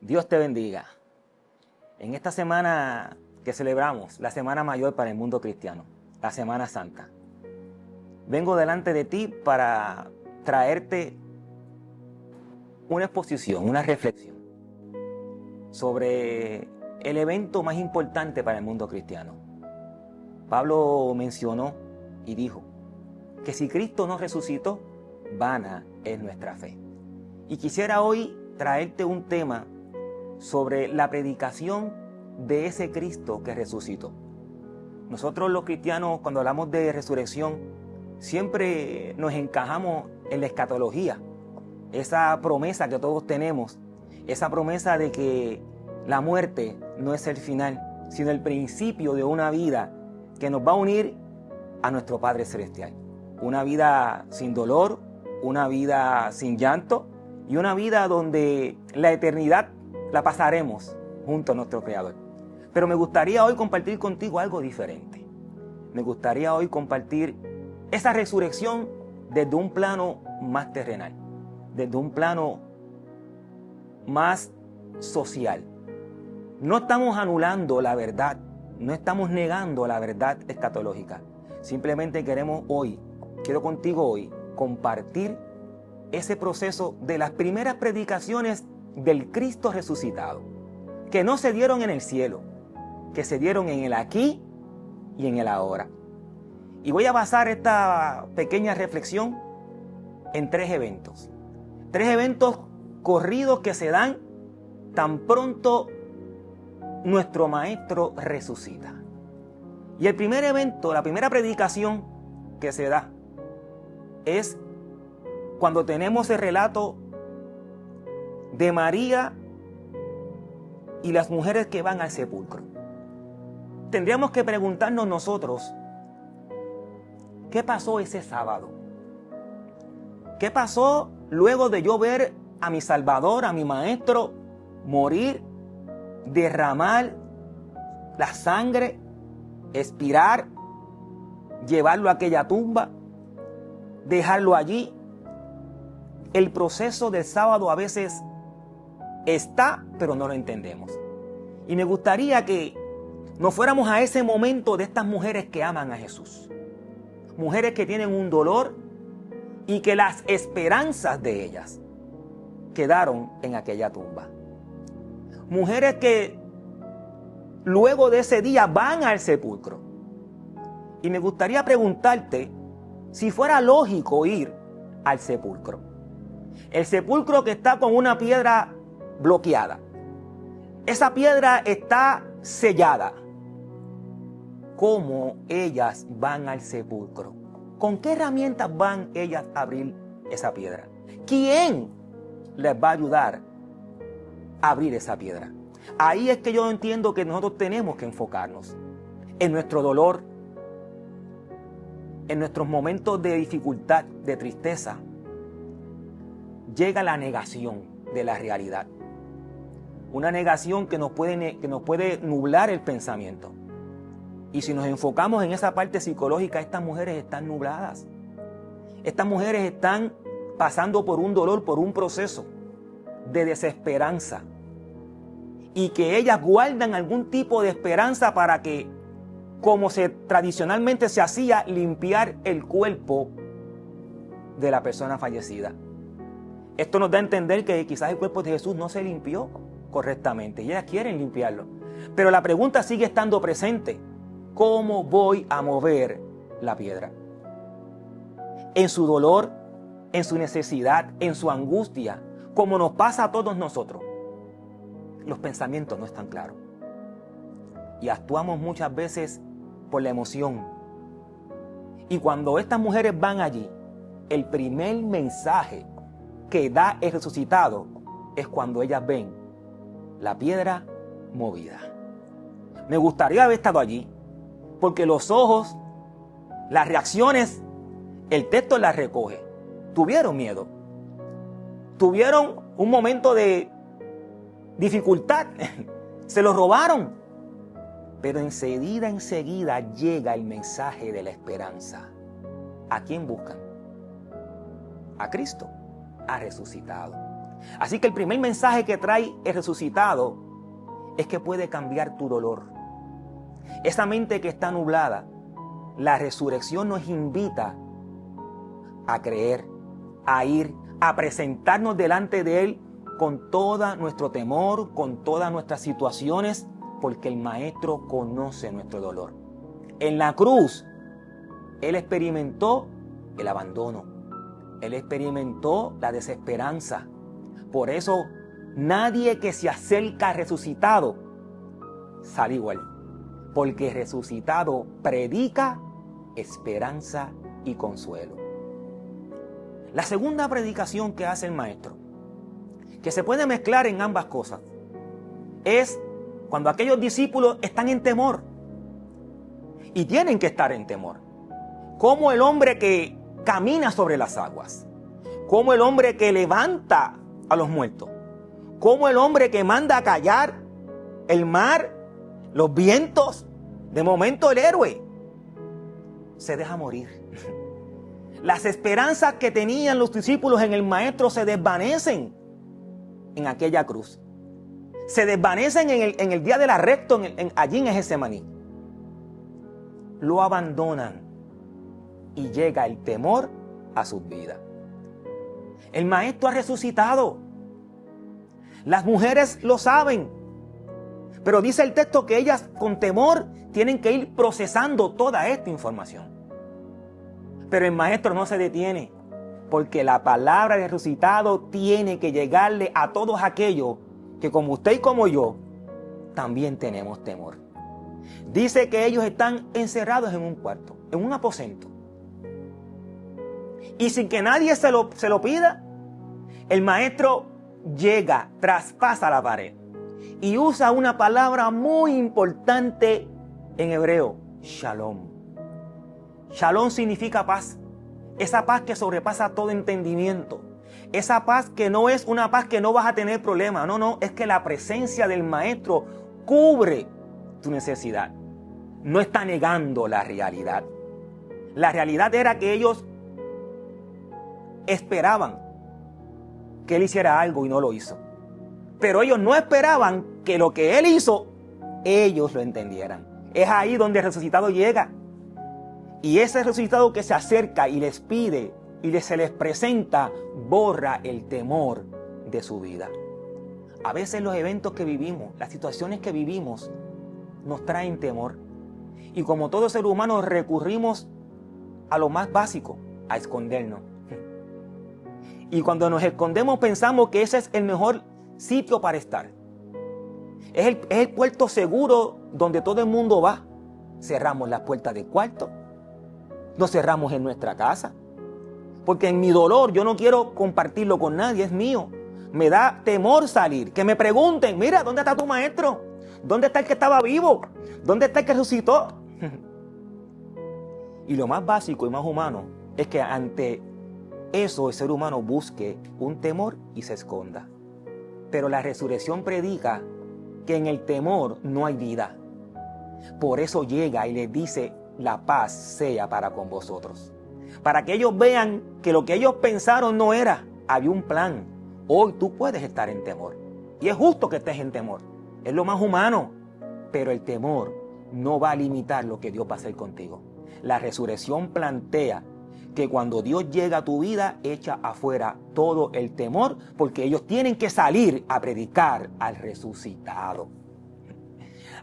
Dios te bendiga. En esta semana que celebramos, la semana mayor para el mundo cristiano, la Semana Santa, vengo delante de ti para traerte una exposición, una reflexión sobre el evento más importante para el mundo cristiano. Pablo mencionó y dijo que si Cristo no resucitó, vana es nuestra fe. Y quisiera hoy traerte un tema sobre la predicación de ese Cristo que resucitó. Nosotros los cristianos, cuando hablamos de resurrección, siempre nos encajamos en la escatología, esa promesa que todos tenemos, esa promesa de que la muerte no es el final, sino el principio de una vida que nos va a unir a nuestro Padre Celestial. Una vida sin dolor, una vida sin llanto y una vida donde la eternidad la pasaremos junto a nuestro Creador. Pero me gustaría hoy compartir contigo algo diferente. Me gustaría hoy compartir esa resurrección desde un plano más terrenal, desde un plano más social. No estamos anulando la verdad, no estamos negando la verdad escatológica. Simplemente quiero contigo hoy compartir ese proceso de las primeras predicaciones del Cristo resucitado, que no se dieron en el cielo, que se dieron en el aquí y en el ahora. Y voy a basar esta pequeña reflexión en tres eventos corridos que se dan tan pronto nuestro Maestro resucita. Y el primer evento, la primera predicación que se da es cuando tenemos el relato de María y las mujeres que van al sepulcro. Tendríamos que preguntarnos nosotros, ¿qué pasó ese sábado? ¿Qué pasó luego de yo ver a mi Salvador, a mi Maestro, morir, derramar la sangre, expirar, llevarlo a aquella tumba, dejarlo allí? El proceso del sábado a veces está, pero no lo entendemos. Y me gustaría que nos fuéramos a ese momento de estas mujeres que aman a Jesús. Mujeres que tienen un dolor y que las esperanzas de ellas quedaron en aquella tumba. Mujeres que luego de ese día van al sepulcro. Y me gustaría preguntarte si fuera lógico ir al sepulcro. El sepulcro que está con una piedra bloqueada. Esa piedra está sellada. ¿Cómo ellas van al sepulcro? ¿Con qué herramientas van ellas a abrir esa piedra? ¿Quién les va a ayudar a abrir esa piedra? Ahí es que yo entiendo que nosotros tenemos que enfocarnos en nuestro dolor, en nuestros momentos de dificultad, de tristeza. Llega la negación de la realidad. Una negación que nos puede nublar el pensamiento. Y si nos enfocamos en esa parte psicológica, estas mujeres están nubladas. Estas mujeres están pasando por un dolor, por un proceso de desesperanza. Y que ellas guardan algún tipo de esperanza para que, como tradicionalmente se hacía, limpiar el cuerpo de la persona fallecida. Esto nos da a entender que quizás el cuerpo de Jesús no se limpió correctamente y ellas quieren limpiarlo. Pero la pregunta sigue estando presente. ¿Cómo voy a mover la piedra? En su dolor, en su necesidad, en su angustia, como nos pasa a todos nosotros, los pensamientos no están claros. Y actuamos muchas veces por la emoción. Y cuando estas mujeres van allí, el primer mensaje que da el resucitado es cuando ellas ven la piedra movida. Me gustaría haber estado allí, porque los ojos, las reacciones, el texto las recoge. Tuvieron miedo. Tuvieron un momento de dificultad. Se lo robaron. Pero enseguida llega el mensaje de la esperanza. ¿A quién buscan? A Cristo. Ha resucitado. Así que el primer mensaje que trae el resucitado es que puede cambiar tu dolor. Esa mente que está nublada, la resurrección nos invita a creer, a ir, a presentarnos delante de Él con todo nuestro temor, con todas nuestras situaciones, porque el Maestro conoce nuestro dolor. En la cruz, Él experimentó el abandono. Él experimentó la desesperanza. Por eso, nadie que se acerca al resucitado sale igual. Porque el resucitado predica esperanza y consuelo. La segunda predicación que hace el Maestro, que se puede mezclar en ambas cosas, es cuando aquellos discípulos están en temor. Y tienen que estar en temor. Como el hombre que camina sobre las aguas. Como el hombre que levanta a los muertos. Como el hombre que manda a callar el mar, los vientos. De momento el héroe se deja morir. Las esperanzas que tenían los discípulos en el Maestro se desvanecen en aquella cruz. Se desvanecen en el día del arresto allí en Getsemaní. Lo abandonan y llega el temor a sus vidas. El Maestro ha resucitado. Las mujeres lo saben. Pero dice el texto que ellas con temor tienen que ir procesando toda esta información. Pero el Maestro no se detiene, porque la palabra del resucitado tiene que llegarle a todos aquellos que como usted y como yo también tenemos temor. Dice que ellos están encerrados en un cuarto, en un aposento. Y sin que nadie se lo pida, el Maestro llega, traspasa la pared y usa una palabra muy importante en hebreo, shalom. Shalom significa paz. Esa paz que sobrepasa todo entendimiento. Esa paz que no es una paz que no vas a tener problema. No, es que la presencia del Maestro cubre tu necesidad. No está negando la realidad. La realidad era que ellos esperaban que Él hiciera algo y no lo hizo. Pero ellos no esperaban que lo que Él hizo, ellos lo entendieran. Es ahí donde el resucitado llega. Y ese resucitado que se acerca y les pide y se les presenta, borra el temor de su vida. A veces los eventos que vivimos, las situaciones que vivimos, nos traen temor. Y como todo ser humano recurrimos a lo más básico, a escondernos. Y cuando nos escondemos pensamos que ese es el mejor sitio para estar. Es el puerto seguro donde todo el mundo va. Cerramos las puertas del cuarto. Nos cerramos en nuestra casa. Porque en mi dolor yo no quiero compartirlo con nadie, es mío. Me da temor salir. Que me pregunten, mira, ¿dónde está tu Maestro? ¿Dónde está el que estaba vivo? ¿Dónde está el que resucitó? Y lo más básico y más humano es que ante eso el ser humano busque un temor y se esconda. Pero la resurrección predica que en el temor no hay vida. Por eso llega y les dice, la paz sea para con vosotros. Para que ellos vean que lo que ellos pensaron no era, había un plan. Hoy tú puedes estar en temor. Y es justo que estés en temor. Es lo más humano. Pero el temor no va a limitar lo que Dios va a hacer contigo. La resurrección plantea que cuando Dios llega a tu vida, echa afuera todo el temor, porque ellos tienen que salir a predicar al resucitado.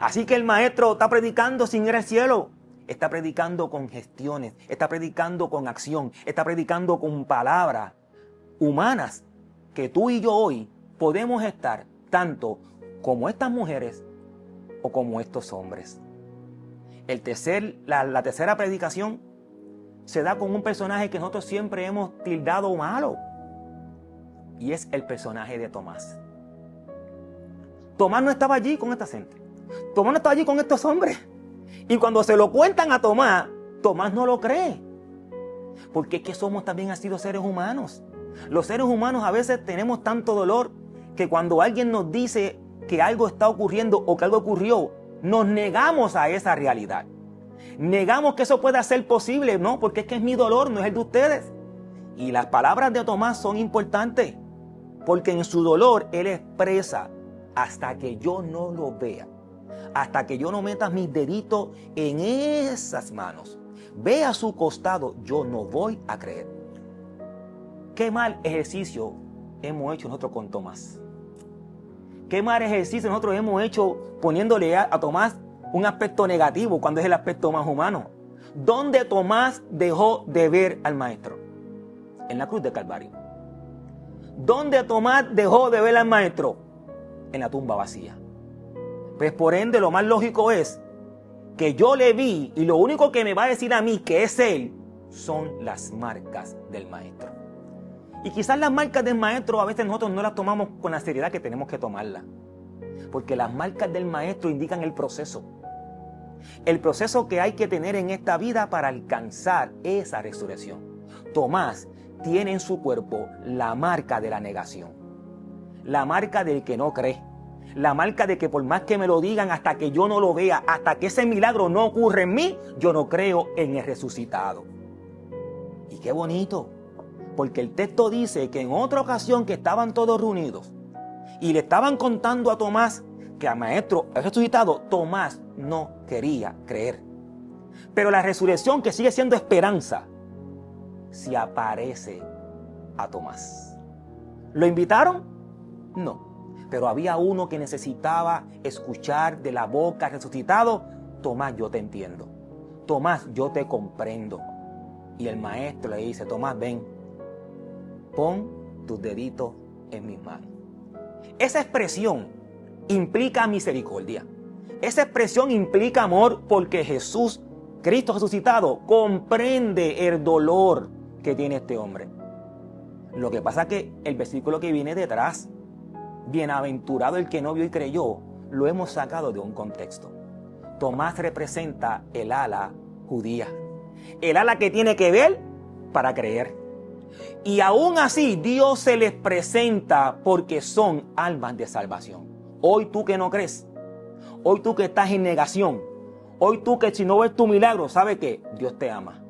Así que el Maestro está predicando sin ir al cielo. Está predicando con gestiones, está predicando con acción, está predicando con palabras humanas que tú y yo hoy podemos estar tanto como estas mujeres o como estos hombres. La tercera predicación se da con un personaje que nosotros siempre hemos tildado malo, y es el personaje de Tomás. Tomás no estaba allí con esta gente. Tomás no estaba allí con estos hombres. Y cuando se lo cuentan a Tomás, Tomás no lo cree. Porque es que somos también así los seres humanos. Los seres humanos a veces tenemos tanto dolor que cuando alguien nos dice que algo está ocurriendo o que algo ocurrió, nos negamos a esa realidad. Negamos que eso pueda ser posible, no, porque es que es mi dolor, no es el de ustedes. Y las palabras de Tomás son importantes. porque en su dolor Él expresa: hasta que yo no lo vea, hasta que yo no meta mis deditos en esas manos, vea su costado, yo no voy a creer. Qué mal ejercicio hemos hecho nosotros con Tomás. Qué mal ejercicio nosotros hemos hecho poniéndole a Tomás un aspecto negativo cuando es el aspecto más humano. ¿Dónde Tomás dejó de ver al Maestro? En la cruz de Calvario. ¿Dónde Tomás dejó de ver al Maestro? En la tumba vacía. Pues por ende lo más lógico es que yo le vi y lo único que me va a decir a mí que es Él son las marcas del Maestro. Y quizás las marcas del Maestro a veces nosotros no las tomamos con la seriedad que tenemos que tomarlas. Porque las marcas del Maestro indican el proceso. El proceso que hay que tener en esta vida para alcanzar esa resurrección. Tomás tiene en su cuerpo la marca de la negación. La marca del que no cree. La marca de que por más que me lo digan, hasta que yo no lo vea, hasta que ese milagro no ocurre en mí, yo no creo en el resucitado. Y qué bonito, porque el texto dice que en otra ocasión que estaban todos reunidos y le estaban contando a Tomás que al Maestro ha resucitado, Tomás no quería creer. Pero la resurrección, que sigue siendo esperanza, se aparece a Tomás. ¿Lo invitaron? No. Pero había uno que necesitaba escuchar de la boca del resucitado: Tomás, yo te entiendo. Tomás, yo te comprendo. Y el Maestro le dice: Tomás, ven, pon tus deditos en mis manos. Esa expresión implica misericordia. Esa expresión implica amor, porque Jesús, Cristo resucitado, comprende el dolor que tiene este hombre. Lo que pasa es que el versículo que viene detrás, bienaventurado el que no vio y creyó, lo hemos sacado de un contexto. Tomás representa el ala judía, el ala que tiene que ver para creer. Y aún así Dios se les presenta porque son almas de salvación. Hoy tú que no crees, hoy tú que estás en negación, hoy tú que si no ves tu milagro, ¿sabes qué? Dios te ama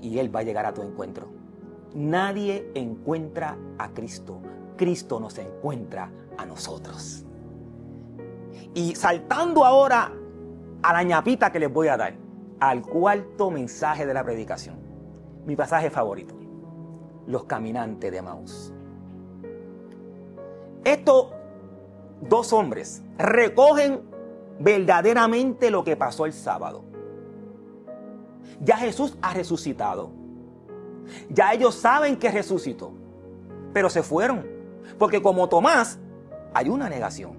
y Él va a llegar a tu encuentro. Nadie encuentra a Cristo. Cristo nos encuentra a nosotros. Y saltando ahora a la ñapita que les voy a dar, al cuarto mensaje de la predicación, mi pasaje favorito: los caminantes de Emaús. Estos dos hombres recogen verdaderamente lo que pasó el sábado. Ya Jesús ha resucitado. Ya ellos saben que resucitó, pero se fueron. Porque como Tomás, hay una negación.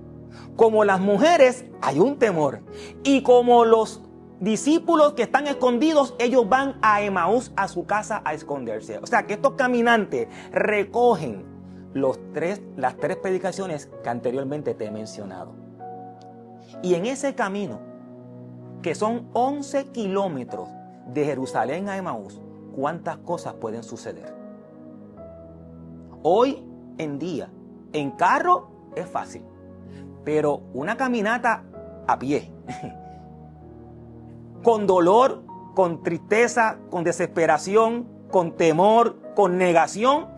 Como las mujeres, hay un temor. Y como los discípulos que están escondidos, ellos van a Emaús, a su casa, a esconderse. O sea que estos caminantes recogen las tres predicaciones que anteriormente te he mencionado. Y en ese camino, que son 11 kilómetros de Jerusalén a Emaús, ¿cuántas cosas pueden suceder? Hoy en día, en carro es fácil, pero una caminata a pie, con dolor, con tristeza, con desesperación, con temor, con negación,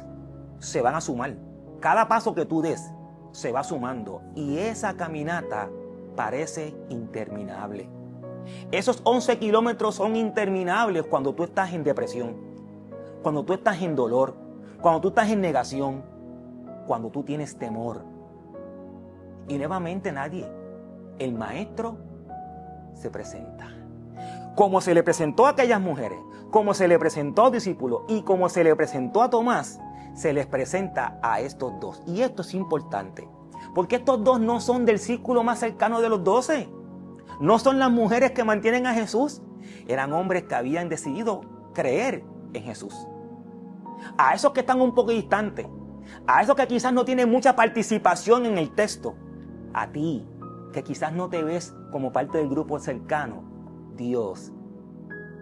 se van a sumar. Cada paso que tú des se va sumando y esa caminata parece interminable. Esos 11 kilómetros son interminables cuando tú estás en depresión, cuando tú estás en dolor, cuando tú estás en negación, cuando tú tienes temor. Y nuevamente el Maestro se presenta. Como se le presentó a aquellas mujeres, como se le presentó a los discípulos y como se le presentó a Tomás, se les presenta a estos dos. Y esto es importante, porque estos dos no son del círculo más cercano de los 12. No son las mujeres que mantienen a Jesús. Eran hombres que habían decidido creer en Jesús. A esos que están un poco distantes, a esos que quizás no tienen mucha participación en el texto, a ti, que quizás no te ves como parte del grupo cercano, Dios,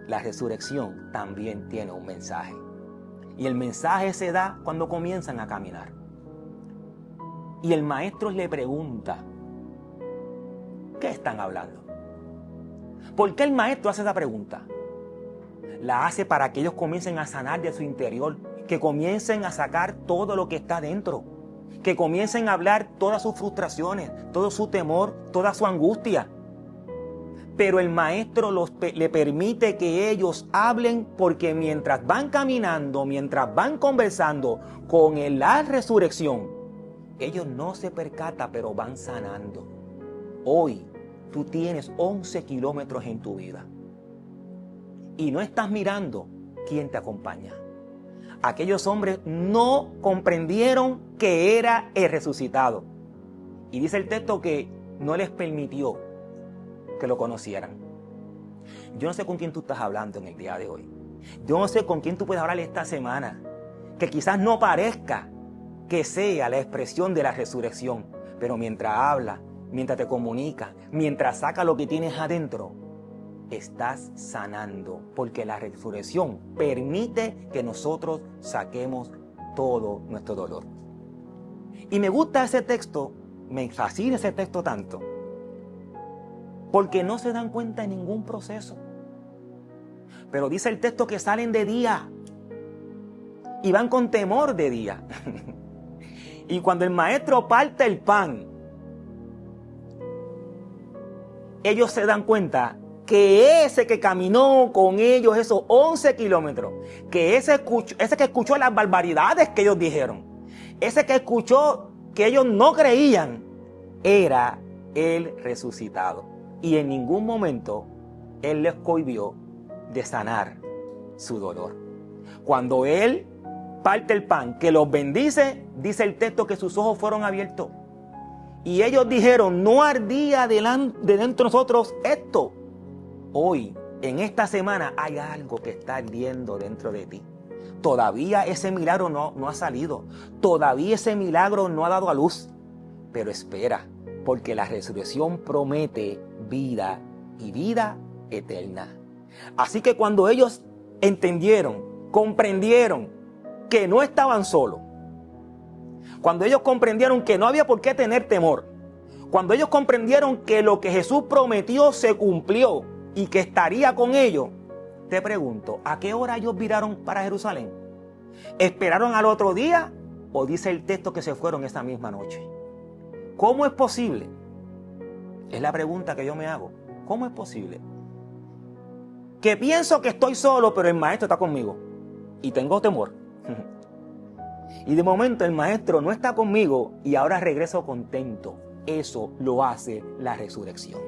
la resurrección también tiene un mensaje. Y el mensaje se da cuando comienzan a caminar. Y el Maestro le pregunta: ¿qué están hablando? ¿Por qué el Maestro hace esa pregunta? La hace para que ellos comiencen a sanar de su interior que comiencen a sacar todo lo que está dentro, que comiencen a hablar todas sus frustraciones, todo su temor, toda su angustia. Pero el maestro le permite que ellos hablen, porque mientras van caminando, mientras van conversando con la resurrección, ellos no se percatan, pero van sanando. Hoy tú tienes 11 kilómetros en tu vida y no estás mirando quién te acompaña. Aquellos hombres no comprendieron que era el resucitado. Y dice el texto que no les permitió que lo conocieran. Yo no sé con quién tú estás hablando en el día de hoy. Yo no sé con quién tú puedes hablar esta semana, que quizás no parezca que sea la expresión de la resurrección, pero mientras habla, mientras te comunica, mientras saca lo que tienes adentro, estás sanando, porque la resurrección permite que nosotros saquemos todo nuestro dolor. Y me gusta ese texto, me fascina ese texto tanto, porque no se dan cuenta en ningún proceso. Pero dice el texto que salen de día y van con temor de día. Y cuando el maestro parte el pan, ellos se dan cuenta que ese que caminó con ellos esos 11 kilómetros, que ese que escuchó las barbaridades que ellos dijeron, ese que escuchó que ellos no creían, era el resucitado. Y en ningún momento él les cohibió de sanar su dolor. Cuando él parte el pan, que los bendice, dice el texto que sus ojos fueron abiertos. Y ellos dijeron, no ardía de dentro de nosotros esto. Hoy, en esta semana, hay algo que está ardiendo dentro de ti. Todavía ese milagro no ha salido. Todavía ese milagro no ha dado a luz. Pero espera, porque la resurrección promete vida y vida eterna. Así que cuando ellos entendieron, comprendieron que no estaban solos, cuando ellos comprendieron que no había por qué tener temor, cuando ellos comprendieron que lo que Jesús prometió se cumplió y que estaría con ellos, te pregunto, ¿a qué hora ellos viraron para Jerusalén? ¿Esperaron al otro día o dice el texto que se fueron esa misma noche? ¿Cómo es posible? Es la pregunta que yo me hago. ¿Cómo es posible que pienso que estoy solo, pero el maestro está conmigo y tengo temor? Y de momento el maestro no está conmigo y ahora regreso contento. Eso lo hace la resurrección.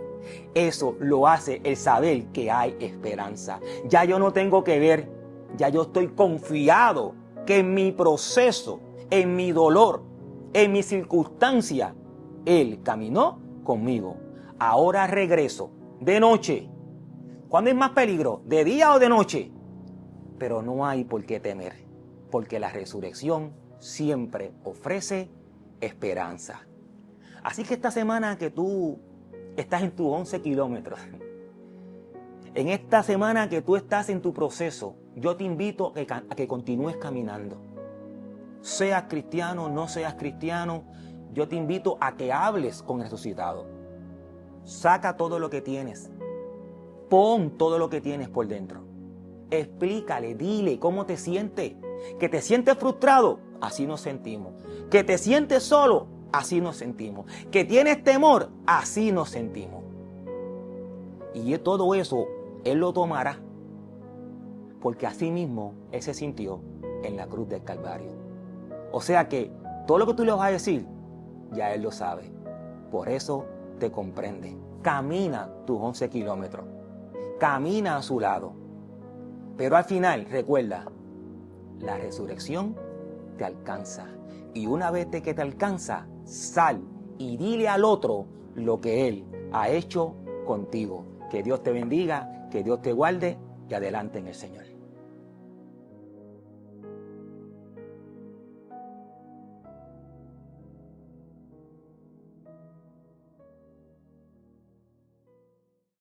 Eso lo hace el saber que hay esperanza. Ya yo no tengo que ver, ya yo estoy confiado que en mi proceso, en mi dolor, en mi circunstancia, Él caminó conmigo. Ahora regreso de noche. ¿Cuándo hay más peligro? ¿De día o de noche? Pero no hay por qué temer, porque la resurrección siempre ofrece esperanza. Así que esta semana que tú estás en tus 11 kilómetros, en esta semana que tú estás en tu proceso, yo te invito a que continúes caminando. Seas cristiano, no seas cristiano, yo te invito a que hables con el resucitado. Saca todo lo que tienes. Pon todo lo que tienes por dentro. Explícale, dile cómo te sientes. Que te sientes frustrado, así nos sentimos. Que te sientes solo, así nos sentimos. Que tienes temor, así nos sentimos. Y todo eso Él lo tomará, porque así mismo Él se sintió en la cruz del Calvario. O sea que todo lo que tú le vas a decir, ya Él lo sabe. Por eso te comprende. Camina tus 11 kilómetros. Camina a su lado. Pero al final, recuerda, la resurrección te alcanza. Y una vez que te alcanza, sal y dile al otro lo que Él ha hecho contigo. Que Dios te bendiga, que Dios te guarde y adelante en el Señor.